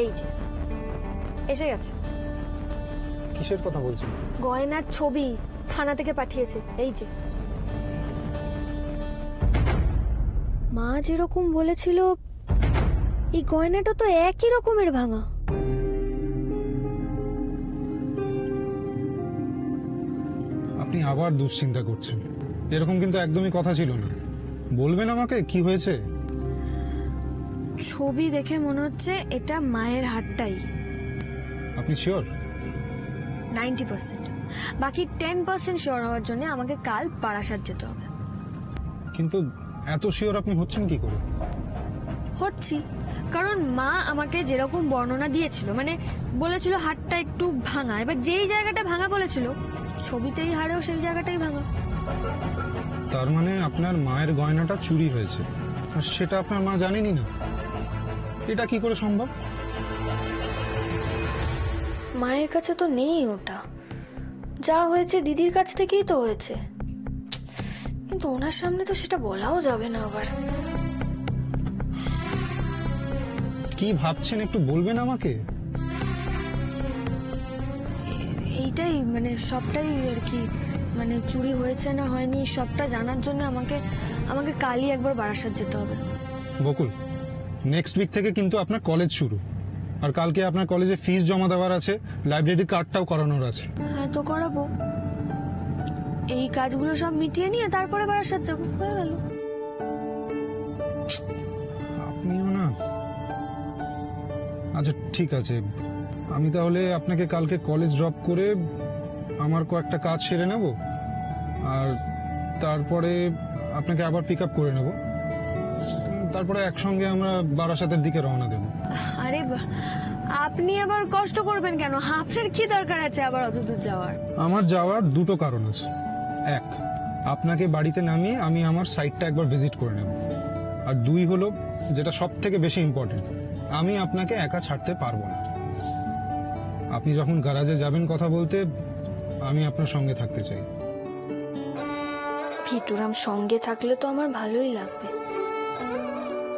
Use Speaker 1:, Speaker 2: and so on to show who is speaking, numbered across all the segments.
Speaker 1: এই যে এসে গেছে।
Speaker 2: কিসের কথা বলছেন?
Speaker 1: গয়নার ছবি থানা থেকে পাঠিয়েছে, এই যে। মা যেরকম বলেছিল এই গয়নাটা তো একই রকমের ভাঙা।
Speaker 2: আপনি আবার দুশ্চিন্তা করছেন, এরকম কিন্তু একদমই কথা ছিল না। বলবেন আমাকে কি হয়েছে?
Speaker 1: ছবি দেখে মনে হচ্ছে এটা মায়ের হাতটাই।
Speaker 2: আপনি শিওর?
Speaker 1: 90%। বাকি 10% শিওর হওয়ার জন্য আমাকে কাল বারাসাত যেতে হবে।
Speaker 2: কিন্তু এত শিওর আপনি হচ্ছেন কি করে?
Speaker 1: হচ্ছি কারণ মা আমাকে যেরকম বর্ণনা দিয়েছিল, মানে বলেছিল হাতটা একটু ভাঙা, এবার যেই জায়গাটা ভাঙা বলেছিল ছবিতেই হাড়েও সেই জায়গাটাই ভাঙা।
Speaker 2: তার মানে আপনার মায়ের গয়নাটা চুরি হয়েছে, আর সেটা আপনার মা জানেনই না। এটা কি করে সম্ভব?
Speaker 1: মায়ের কাছে তো নেই ওটা, যা হয়েছে দিদির কাছ থেকেই তো হয়েছে, কিন্তু ওনার সামনে তো সেটা বলাও যাবে না। আবার
Speaker 2: কি ভাবছেন একটু বলবেন আমাকে?
Speaker 1: এইটাই মানে সবটাই আর কি, মানে চুরি হয়েছে না হয়নি সবটা জানার জন্য আমাকে কালই একবার বারাসাত যেতে হবে।
Speaker 2: বকুল, নেক্সট উইক থেকে কিন্তু আপনার কলেজ শুরু, আর কালকে আপনার কলেজে ফিস জমা দেওয়ার আছে, লাইব্রেরি কার্ডটাও করানোর আছে।
Speaker 1: হ্যাঁ তো করাবো, এই কাজগুলো সব মিটিয়ে নিয়ে তারপরে বারাসাত যাবো, হয়ে গেল।
Speaker 2: আপনিও না। আচ্ছা ঠিক আছে, আমি তাহলে আপনাকে কালকে কলেজ ড্রপ করে আমার কয়েকটা কাজ সেরে নেব, আর তারপরে আপনাকে আবার পিক আপ করে নেব, তারপরে একসঙ্গে আমরা বারাসাতের দিকে রওনা দেব।
Speaker 1: আরে আপনি আবার কষ্ট করবেন কেন? আপনার কি দরকার আছে আবার অত দূর যাওয়ার?
Speaker 2: আমার যাওয়ার দুটো কারণ আছে। এক, আপনাকে বাড়িতে নামিয়ে আমি আমার সাইটটা একবার ভিজিট করে নেব, আর দুই হলো, যেটা সব থেকে বেশি ইম্পর্টেন্ট, আমি আপনাকে একা ছাড়তে পারবো না। আপনি যখন গ্যারাজে যাবেন কথা বলতে, আমি আপনার সঙ্গে থাকতে চাই।
Speaker 1: ভিতরাম সঙ্গে থাকলে তো আমার ভালোই লাগবে,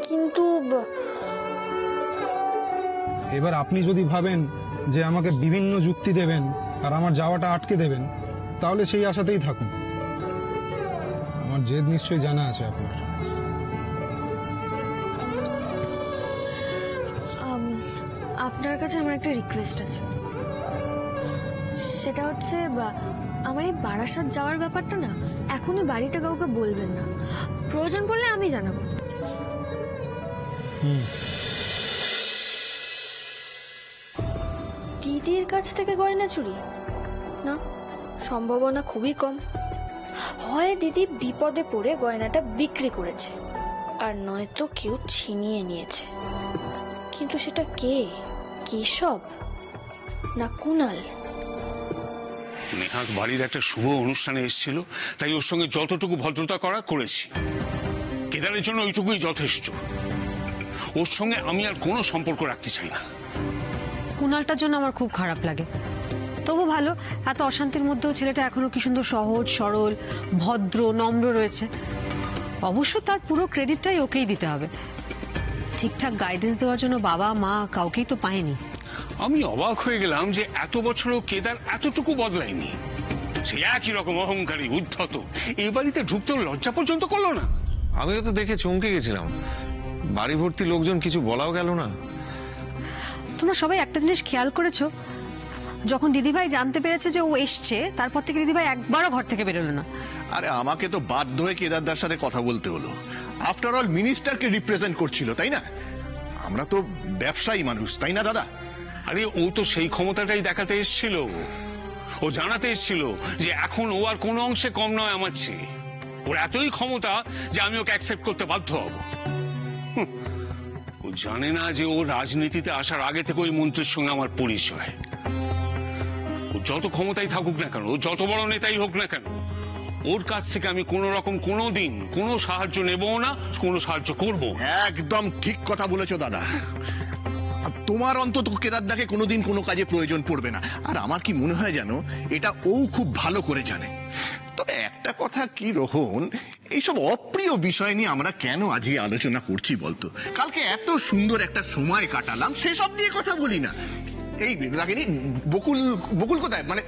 Speaker 1: কিন্তু
Speaker 2: এবার আপনি যদি ভাবেন যে আমাকে বিভিন্ন যুক্তি দেবেন আর আমার যাওয়াটা আটকে দেবেন, তাহলে সেই আশাতেই থাকুন। আমার জেদ নিশ্চয়ই জানা আছে আপনার।
Speaker 1: আপনার কাছে আমার একটা রিকোয়েস্ট আছে, সেটা হচ্ছে আমার এই বারাসাত যাওয়ার ব্যাপারটা না এখনই বাড়িতে কাউকে বলবেন না, প্রয়োজন পড়লে আমি জানাবো। দিদির কাছ থেকে গয়না চুরি না, সম্ভাবনা খুবই কম। হয় দিদি বিপদে পড়ে গয়নাটা বিক্রি করেছে, আর নয়তো কেউ ছিনিয়ে নিয়েছে। কিন্তু সেটা কে? কেশব না কুনাল?
Speaker 3: নেহাত বাড়ির একটা শুভ অনুষ্ঠানে এসেছিল, তাই ওর সঙ্গে যতটুকু ভদ্রতা করা করেছি। কেদারের জন্য ওইটুকুই যথেষ্ট। ওর সঙ্গে আমি আর কোনো সম্পর্ক রাখতে চাই না।
Speaker 4: কুনালটার জন্য আমার খুব খারাপ লাগে, তবু ভালো এত অশান্তির মধ্যেও ছেলেটা এখনো কি সুন্দর সহজ সরল ভদ্র নম্র রয়েছে। অবশ্য তার পুরো ক্রেডিটটাই ওকেই দিতে হবে, ঠিকঠাক গাইডেন্স দেওয়ার জন্য বাবা মা কাউকেই তো পায়নি।
Speaker 3: আমি অবাক হয়ে গেলাম যে এত বছরও কেদার এতটুকু বদলায়নি। সে একই রকম অহংকারী উদ্ধত, এই বাড়িতে ঢুকতে লজ্জা পর্যন্ত করলো না।
Speaker 5: আমিও তো দেখে চমকে গেছিলাম, বাড়ি ভর্তি লোকজন, কিছু বলাও গেল না।
Speaker 4: তোমরা সবাই একটা জিনিস খেয়াল করেছো, যখন দিদিভাই জানতে পেরেছে যে ও এসছে, তারপর থেকে দিদিভাই একবারও ঘর থেকে বেরোলো না।
Speaker 6: আরে আমাকে তো বাধ্য হয়ে কেদারদার সাথে কথা বলতে হলো। আফটার অল মিনিস্টারকে রিপ্রেজেন্ট করছিল, তাই না? আমরা তো ব্যবসায়ী মানুষ, তাই না দাদা?
Speaker 3: আরে ও তো সেই ক্ষমতাটাই দেখাতে এসেছিল। ও জানাতে এসেছিল যে এখন ও আর কোনো অংশে কম নয় আমার চেয়ে। ওর এতই ক্ষমতা যে আমি ওকে অ্যাকসেপ্ট করতে বাধ্য হব। ও জানে না যে ও রাজনীতিতে আসার আগে থেকে ওই মন্ত্রীর সঙ্গে আমার পরিচয়। ও যত ক্ষমতাই থাকুক না কেন, ও যত বড় নেতাই হোক না কেন, ওর কাছ থেকে আমি কোন রকম কোনোদিন কোনো সাহায্য নেবও না, কোনো সাহায্য করব।
Speaker 6: একদম ঠিক কথা বলেছো দাদা। আর তোমার অন্তত কেদারদাকে কোনোদিন কোনো কাজে প্রয়োজন পড়বে না। আর আমার কি মনে হয় জানো, এটা ও খুব ভালো করে জানে। তবে একটা কথা কি রোহন, এইসব অপ্রিয় বিষয় নিয়ে আমরা কেন আজকে আলোচনা করছি বলতো? কালকে এত সুন্দর একটা সময় কাটালাম, সেসব নিয়ে কথা বলি না। এই লাগেনি বকুল, বকুল কোথায়? মানে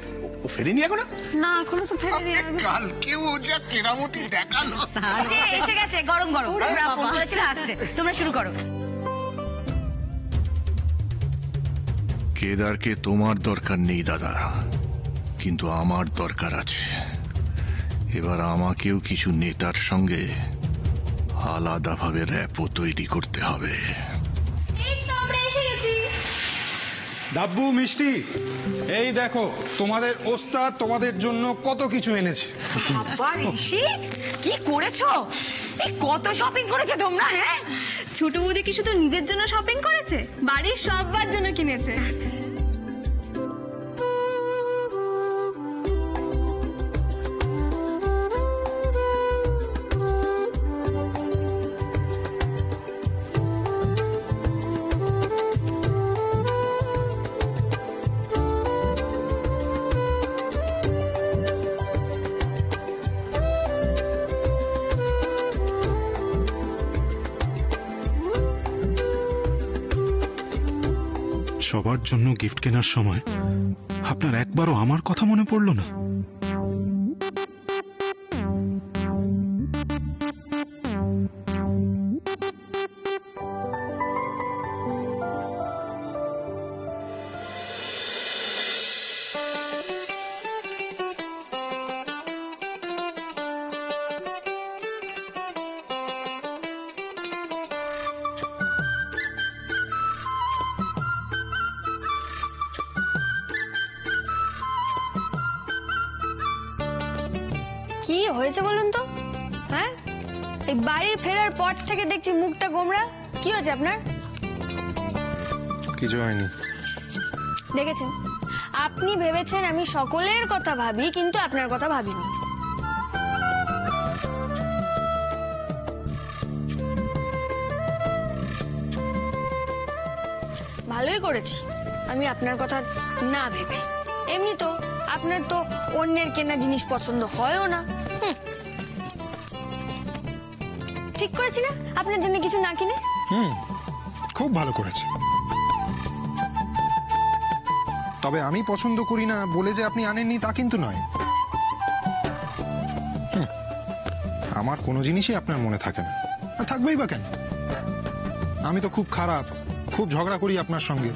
Speaker 6: ও ফেরেনি এখনো?
Speaker 4: না এখনো তো ফেরেনি।
Speaker 6: কালকে ও যা কেরামতি দেখালো।
Speaker 7: এসে গেছে গরম গরম, ওরা ফোন করেছিল, আসছে। তোমরা শুরু করো।
Speaker 6: কেদারকে তোমার দরকার নেই দাদা, কিন্তু আমার দরকার আছে। এবার আমাকেও কিছু নেতার সঙ্গে আলাদাভাবে র্যাপও তৈরি করতে হবে।
Speaker 2: ডাব্বু, মিষ্টি, এই দেখো তোমাদের ওস্তাদ তোমাদের জন্য কত কিছু এনেছে।
Speaker 7: আবার ঋষি কি করেছো? এই কত শপিং করেছো তোমরা? হ্যাঁ,
Speaker 1: ছোট বৌদি কি শুধু নিজের জন্য শপিং করেছে? বাড়ির সবার জন্য কিনেছে।
Speaker 8: সবার জন্য গিফট কেনার সময় আপনার একবারও আমার কথা মনে পড়লো না?
Speaker 1: কি হয়েছে বলুন তো? হ্যাঁ, এই বাড়ি ফেরার পর থেকে দেখছি মুখটা গোমড়া। কি হয়েছে আপনার?
Speaker 5: কিছু হয়নি।
Speaker 1: দেখেছেন, আপনি ভেবেছেন আমি সকলের কথা ভাবি, কিন্তু আপনার কথা ভাবিনি। ভালোই করেছি আমি আপনার কথা না ভেবে। এমনি তো আপনার তো অন্যের কেনা জিনিস পছন্দ হয়ও না। ঠিক করেছি না আপনার জন্য কিছু না কিনে?
Speaker 2: খুব ভালো করেছে। তবে আমি পছন্দ করি না বলে যে আপনি আনেননি তা কিন্তু নয়। আমার কোনো জিনিসই আপনার মনে থাকে না, আর থাকবেই বা কেন? আমি তো খুব খারাপ, খুব ঝগড়া করি আপনার সঙ্গে।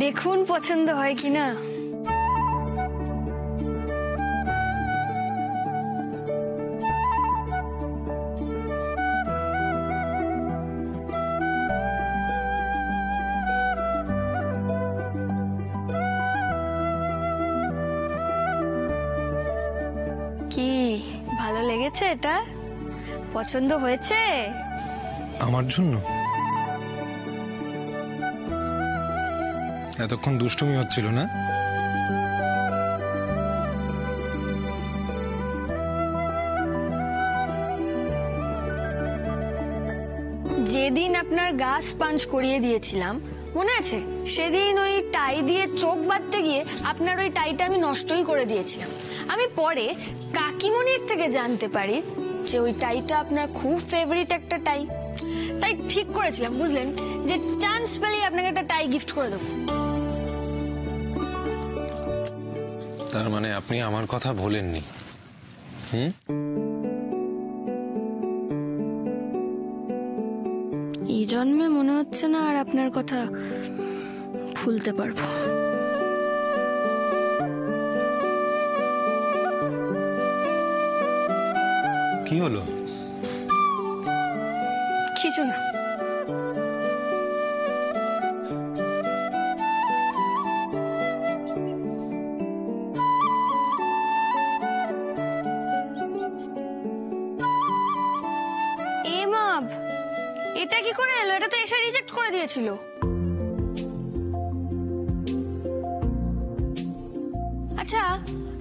Speaker 1: দেখুন পছন্দ হয় কিনা। কি ভালো লেগেছে? এটা পছন্দ হয়েছে?
Speaker 2: আমার জন্য এতক্ষণ দুষ্টুমি হচ্ছিল না?
Speaker 1: যেদিন আপনার গা স্পঞ্জ করিয়ে দিয়েছিলাম মনে আছে? সেদিন ওই টাই দিয়ে চোখ বাঁধতে গিয়ে আপনার ওই টাইটা আমি নষ্টই করে দিয়েছিলাম। আমি পরে কাকিমণির থেকে জানতে পারি যে ওই টাইটা আপনার খুব ফেভারিট একটা টাই। তাই ঠিক করেছিলাম, বুঝলেন, যে চান্স পেলেই আপনাকে একটা টাই গিফট করে দেবো।
Speaker 5: তার মানে আপনি আমার কথা ভোলেননি?
Speaker 1: এই জন্মে মনে হচ্ছে না আর আপনার কথা ভুলতে পারবো।
Speaker 5: কি হলো?
Speaker 1: কিছু না। এটা কি করে এলো? এটা তো এসে রিজেক্ট করে দিয়েছিল। আচ্ছা,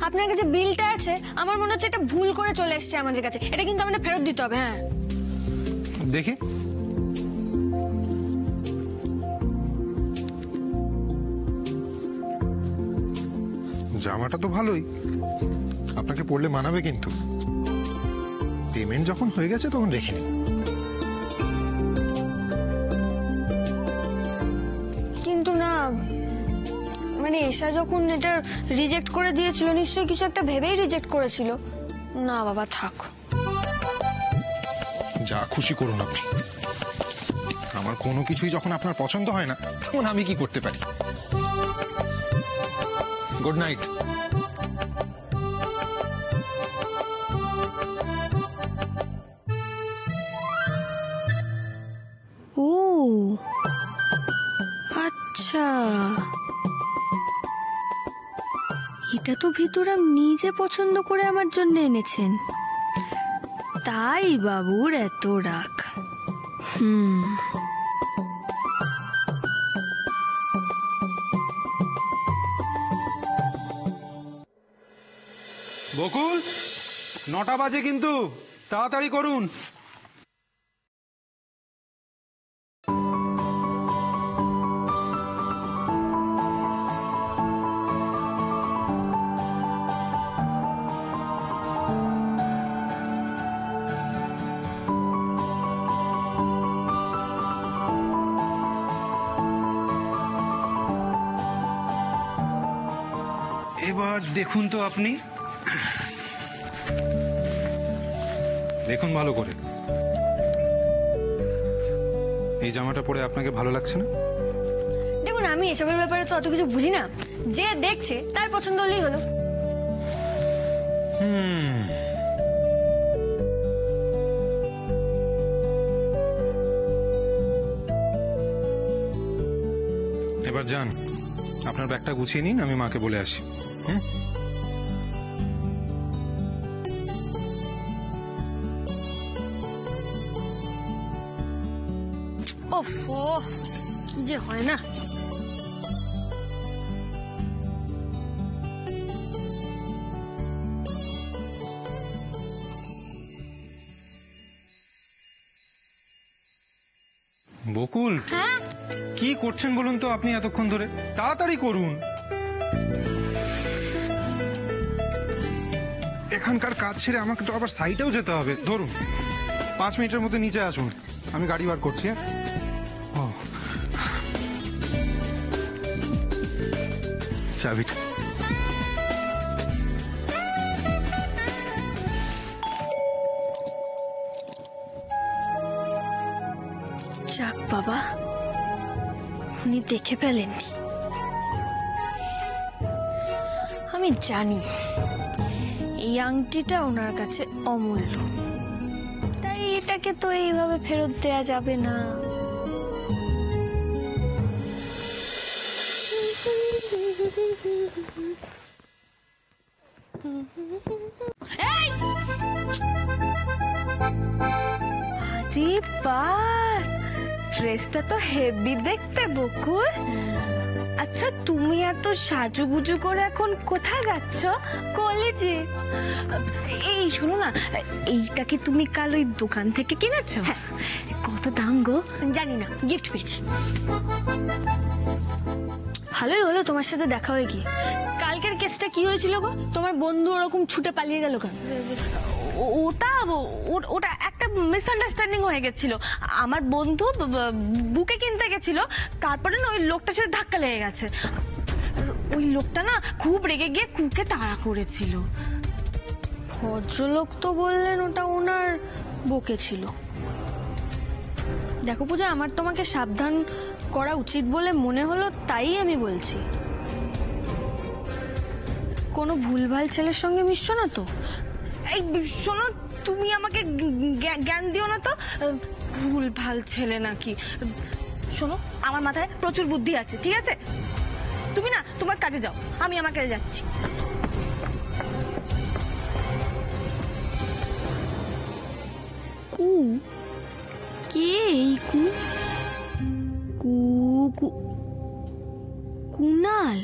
Speaker 1: আপনার কাছে বিলটা আছে, আমার মনে হচ্ছে এটা ভুল করে চলে এসেছে আমাদের কাছে। এটা কিন্তু আমাদের ফেরত দিতে হবে। হ্যাঁ,
Speaker 2: দেখি। জামাটা তো ভালোই, আপনাকে পরলে মানাবে, কিন্তু পেমেন্ট যখন হয়ে গেছে তখন রেখে নিন।
Speaker 1: কিন্তু না, মানে এসা যখন এটা রিজেক্ট করে দিয়েছিল, নিশ্চয়ই কিছু একটা ভেবেই রিজেক্ট করেছিল। না বাবা, থাক।
Speaker 2: যা খুশি করুন আপনি, আমার কোনো কিছুই যখন আপনার পছন্দ হয় না তখন আমি কি করতে পারি? Good night.
Speaker 1: ও আচ্ছা, এটা তো ভিতরাম নিজে পছন্দ করে আমার জন্য এনেছেন, তাই বাবুর এত রাগ।
Speaker 2: বকুল, 9টা বাজে কিন্তু, তাড়াতাড়ি করুন। এবার দেখুন তো আপনি, দেখুন ভালো করে। এই জামাটা পরে আপনাকে ভালো লাগছে না?
Speaker 1: দেখুন, আমি এসবের ব্যাপারে তো অত কিছু বুঝি না, যে দেখছে তার পছন্দ হলেই হলো।
Speaker 2: এবার যান, আপনার ব্যাগটা গুছিয়ে নিন, আমি মাকে বলে আসি।
Speaker 1: ওফো, কি যে হয় না।
Speaker 2: বকুল,
Speaker 1: হ্যাঁ,
Speaker 2: কি করছেন বলুন তো আপনি এতক্ষণ ধরে? তাড়াতাড়ি করুন। এখানকার কাজ ছেড়ে আমাকে তো আবার সাইটেও যেতে হবে। ধরুন, 5 মিনিটের মধ্যে নিচে আসুন, আমি গাড়ি বার করছি। ও, চাবিটা।
Speaker 1: যাক বাবা, উনি দেখে ফেলেননি। আমি জানি এই আংটিটা ওনার কাছে অমূল্য, তাই এটাকে তো এইভাবে ফেরত দেয়া যাবে না। এই!
Speaker 9: আরে বাস, ড্রেসটা তো হেভি দেখতে বকুল। আচ্ছা, তুমি এত সাজুগুজু করে এখন কোথায় যাচ্ছ?
Speaker 1: কলেজে।
Speaker 9: এই শোনো না, এইটা কি তুমি কাল ওই দোকান থেকে কিনেছো? কত দাম গো?
Speaker 1: জানি না, গিফট পেয়েছি। ভালোই হলো তোমার সাথে দেখা হয়ে গিয়ে। কালকের কেসটা কি হয়েছিল গো? তোমার বন্ধু ওরকম ছুটে পালিয়ে গেল কেন?
Speaker 9: ওটা একটা মিসআন্ডারস্ট্যান্ডিং হয়ে গেছিল। আমার বন্ধু বুকে কিনতে গেছিল, তারপরে না ওই লোকটার সাথে ধাক্কা লেগে গেছে। ওই লোকটা না খুব রেগে গিয়ে কুকে তাড়া করেছিল।
Speaker 1: ভদ্রলোক তো বললেন ওটা ওনার বুকে ছিল। দেখো পূজা, আমার তোমাকে সাবধান করা উচিত বলে মনে হলো, তাই আমি বলছি। কোনো ভুলভাল ছেলের সঙ্গে মিশছো না তো?
Speaker 9: এই শোনো, তুমি আমাকে জ্ঞান দিও না তো। ভুল ভাল ছেলে নাকি? শোনো, আমার মাথায় প্রচুর বুদ্ধি আছে, ঠিক আছে? তুমি না তোমার কাজে যাও, আমি আমার কাজে যাচ্ছি।
Speaker 1: কু কে? এই কু কু কু কুনাল,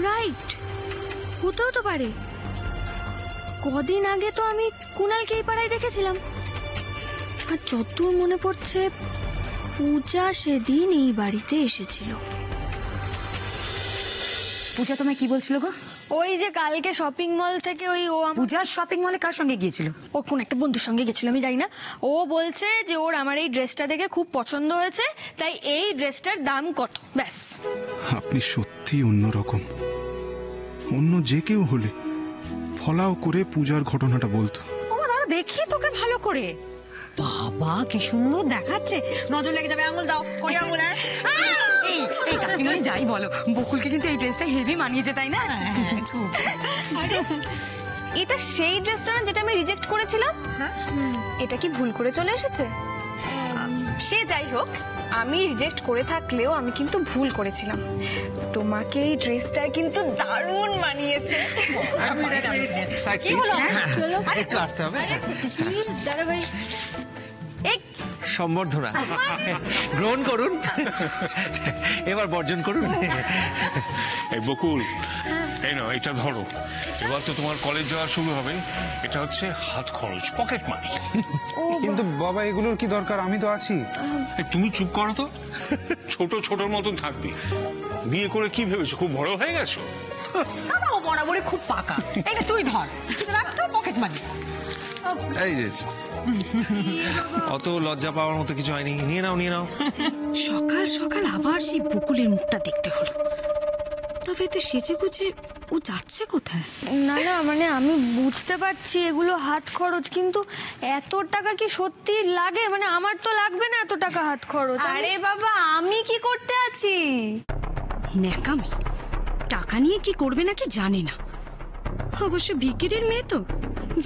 Speaker 1: রাইট। হতেও তো পারে। কদিন আগে তো আমি কুনালকে এই পাড়ায় দেখেছিলাম, আর যতদূর মনে পড়ছে পূজা সেদিন এই বাড়িতে এসেছিল।
Speaker 7: পূজা তোমায় কি বলছিল গো?
Speaker 1: ওই যে কালকে শপিং মল থেকে ওই ও
Speaker 7: পূজা শপিং মলে কার সঙ্গে গিয়েছিল?
Speaker 1: ওর কোন একটা বন্ধুর সঙ্গে গেছিল, আমি জানি না। ও বলছে যে ওর আমার এই ড্রেসটা দেখে খুব পছন্দ হয়েছে, তাই এই ড্রেসটার দাম কত, ব্যাস।
Speaker 8: আপনি সত্যি অন্যরকম। অন্য যে কেউ হলে ফলাও করে পূজার ঘটনাটা বলতো।
Speaker 4: ও দাঁড়া দেখি তোকে ভালো করে। বাবা কি সুন্দর দেখাচ্ছে, নজর লেগে যাবে। আঙুল দাও, করে আঙুল।
Speaker 7: এই এই কাকিমণি যাই বলো, বকুলকে কিন্তু এই ড্রেসটা হেভি মানিয়েছে, তাই না?
Speaker 1: এটা সেই ড্রেসটা না যেটা আমি রিজেক্ট করেছিলাম? এটা কি ভুল করে চলে এসেছে? সে যাই হোক, আমি রিজেক্ট করে থাকলেও আমি কিন্তু ভুল করেছিলাম। তোমাকে এই ড্রেসটা কিন্তু দারুণ মানিয়েছে।
Speaker 5: একটু আসতে হবে।
Speaker 1: দাদা ভাই,
Speaker 5: সম্বর্ধনা গ্রহণ করুন, এবার বর্জন করুন।
Speaker 3: এই বকুল, এই নাও, এটা ধরো। এবার তো তোমার কলেজ যাওয়া শুরু হবে, এটা হচ্ছে হাত খরচ, পকেট মানি।
Speaker 2: কিন্তু বাবা এগুলোর কি দরকার, আমি তো আছি।
Speaker 3: তুমি চুপ করো তো, ছোট ছোটর মতন থাকবি। বিয়ে করে কি ভেবেছো খুব বড় হয়ে গেছো?
Speaker 4: বাবা ও বরাবরই খুব পাকা। এই না তুই ধর, রাখ তো পকেট মানি।
Speaker 5: এই যে অত লজ্জা পাওয়ার মতো কিছু হয়নি, নিয়ে নাও নিয়ে নাও।
Speaker 7: সকাল সকাল আবার সেই বকুলের মুখটা দেখতে হলো। তবে তো সেজে গুজে ও যাচ্ছে কোথায়?
Speaker 1: না না, মানে আমি বুঝতে পারছি এগুলো হাত খরচ, কিন্তু এত টাকা কি সত্যি লাগে? মানে আমার তো লাগবে না এত টাকা হাত খরচ।
Speaker 9: আরে বাবা, আমি কি করতে আছি?
Speaker 7: ন্যাকামি, টাকা নিয়ে কি করবে নাকি জানে না। অবশ্য ভিকিরির মেয়ে তো,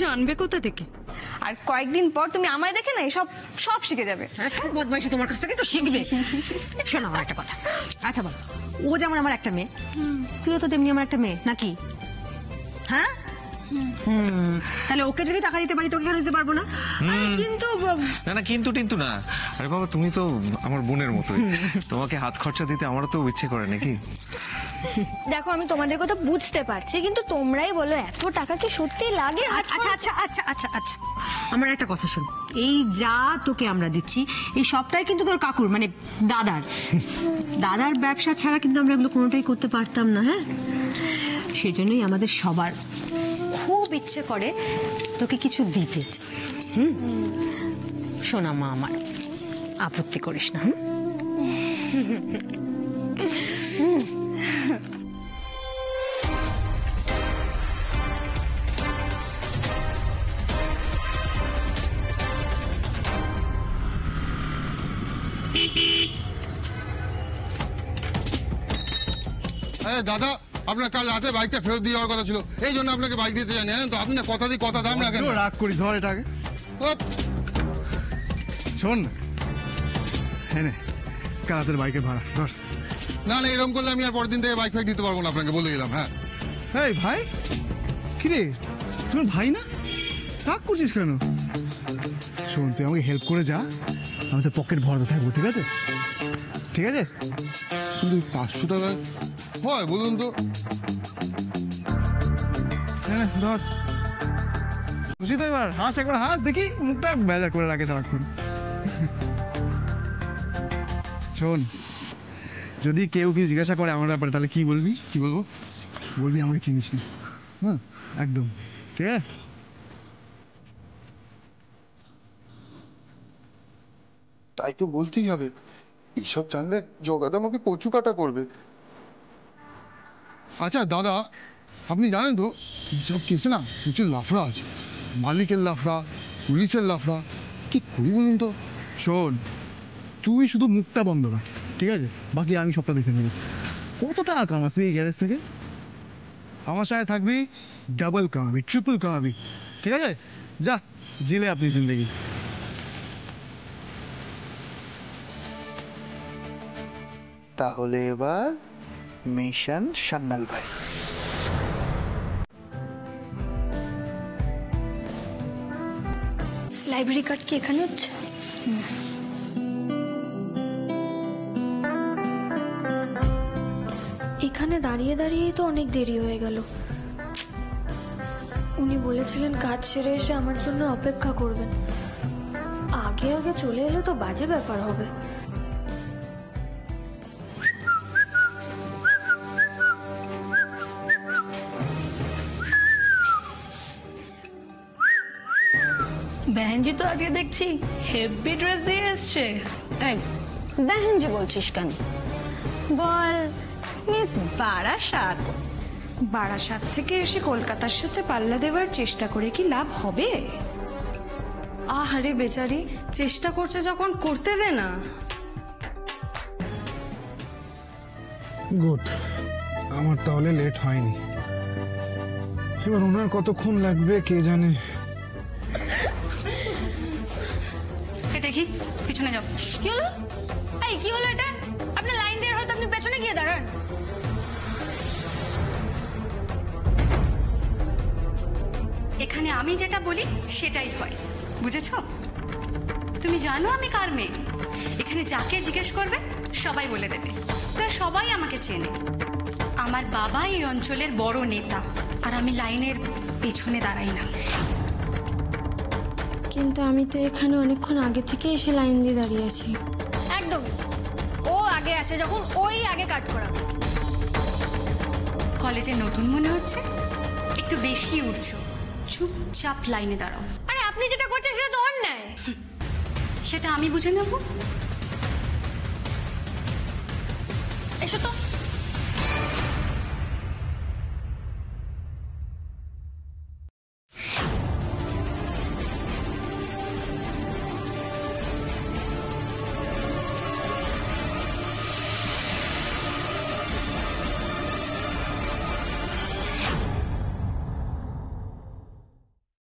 Speaker 7: জানবে কোথা থেকে।
Speaker 9: আর কয়েকদিন পর তুমি আমায় দেখে না সব সব শিখে যাবে।
Speaker 4: বদমাইশি তোমার কাছ থেকে তো শিখবে। শোনো আমার একটা কথা, আচ্ছা বল, ও যেমন আমার একটা মেয়ে, তুইও তো তেমনি আমার একটা মেয়ে নাকি? হ্যাঁ, তাহলে ওকে যদি টাকা দিতে পারি তোকে কেন দিতে পারবো না?
Speaker 1: কিন্তু
Speaker 5: না না, কিন্তু টিন্তু না। আরে বাবা, তুমি তো আমার বোনের মতোই, তোমাকে হাত খরচা দিতে আমারও তো ইচ্ছে করে নাকি?
Speaker 1: দেখো, আমি তোমাদের কথা বুঝতে পারছি, কিন্তু তোমরাই বলো এত টাকা কি সত্যি লাগে?
Speaker 4: আচ্ছা আচ্ছা আচ্ছা আচ্ছা আচ্ছা, আমার একটা কথা শোন, এই যা তোকে আমরা দিচ্ছি এই সবটাই কিন্তু তোর কাকুর, মানে দাদার ব্যবসা ছাড়া কিন্তু আমরা এগুলো কোনোটাই করতে পারতাম না। হ্যাঁ, সেই জন্যই আমাদের সবার খুব ইচ্ছে করে তোকে কিছু দিতে। শোনা মা, আমার আপত্তি করিস না।
Speaker 10: আরে দাদা, আপনার কাল রাতে বাইকটা ফেরত দিয়ে যাওয়ার কথা ছিল, এই জন্য আপনাকে বাইক দিতে জানি, জানেন তো? আপনি না কথা দিয়ে কথা দাম রাখেন।
Speaker 11: রাগ করি, ধর এটাকে। শোন না, হ্যাঁ নে, কাল রাতের বাইকের ভাড়া ধর।
Speaker 10: না না, এরকম করলে আমি আর পরের দিন থেকে বাইক ফাইক দিতে পারবো না, আপনাকে বলে দিলাম। হ্যাঁ।
Speaker 11: এই ভাই, কিরে তোমার ভাই না, রাগ করছিস কেন? শোন, তুই আমাকে হেল্প করে যা, আমি তোর পকেট ভরাতে থাকবো, ঠিক আছে? ঠিক আছে?
Speaker 10: কিন্তু 500 টাকা হয় বলুন তো?
Speaker 11: হ্যাঁ ধর, খুশি তো? এবার হাস, একবার হাস দেখি, মুখটা বেজা করে রাখে সারাক্ষণ। শোন, যদি কেউ কিছু জিজ্ঞাসা করে আমার ব্যাপারে, তাহলে কি বলবি?
Speaker 10: কি বলবো?
Speaker 11: বলবি আমাকে চিনিস না। হ্যাঁ একদম, ঠিক আছে?
Speaker 10: তাই তো বলতেই হবে, এইসব জানলে জগাদা আমাকে কচু কাটা করবে। আচ্ছা দাদা, আপনি জানেন তো এইসব কেসে না প্রচুর লাফড়া আছে, মালিকের লাফড়া, পুলিশের লাফড়া। কি করি বলুন তো?
Speaker 11: শোন, তুই শুধু মুখটা বন্ধ রাখ, ঠিক আছে? বাকি আমি সবটা দেখে নেব। কত টাকা কামাস এই গ্যারেজ থেকে? আমার সাথে থাকবি, ডাবল কামাবি, ট্রিপল কামাবি, ঠিক আছে? যা জিলে আপনি জিন্দগি।
Speaker 12: তাহলে এবার মিশন সান্নাল ভাই।
Speaker 1: লাইব্রেরি কার্ড কি এখানে হচ্ছে? এখানে দাঁড়িয়ে দাঁড়িয়েই তো অনেক দেরি হয়ে গেল। উনি বলেছিলেন কাজ সেরে এসে আমার জন্য অপেক্ষা করবেন। আগে আগে চলে এলে তো বাজে ব্যাপার হবে।
Speaker 9: बहन তো আজকে দেখছি হেভি ড্রেস দিয়ে এসছে।
Speaker 7: এই বেহেন যে বলছিস কেন? Ball miss Barasat.
Speaker 13: বারাসাত থেকে এসে কলকাতার সাথে পাল্লা দেওয়ার চেষ্টা করে কি লাভ হবে?
Speaker 7: আহারে বেচারি, চেষ্টা করছে যখন করতে দে না।
Speaker 2: গুড, আমার তাহলে লেট হয়নি। এবার ওনার কতক্ষণ লাগবে কে জানে।
Speaker 7: দেখি পিছনে যাও।
Speaker 1: কি হলো? এই কি হলো এটা? আপনার লাইন দিয়ে হয়তো আপনি পেছনে গিয়ে দাঁড়ান।
Speaker 7: এখানে আমি যেটা বলি সেটাই হয়, বুঝেছো? তুমি জানো আমি কার মেয়ে? এখানে যাকে জিজ্ঞেস করবে সবাই বলে দেবে। প্রায় সবাই আমাকে চেনে। আমার বাবা এই অঞ্চলের বড় নেতা, আর আমি লাইনের পেছনে দাঁড়াই না।
Speaker 1: কিন্তু আমি তো এখানে অনেকক্ষণ আগে থেকে এসে লাইন দিয়ে দাঁড়িয়ে আছি। একদম, ও আগে আছে যখন ওই আগে কাট করা।
Speaker 7: কলেজে নতুন মনে হচ্ছে, একটু বেশি উঠছো। চুপচাপ লাইনে দাঁড়াও।
Speaker 1: আরে আপনি যেটা করছেন সেটা তো অন্যায়।
Speaker 7: সেটা আমি বুঝে নেব।
Speaker 1: এসো তো।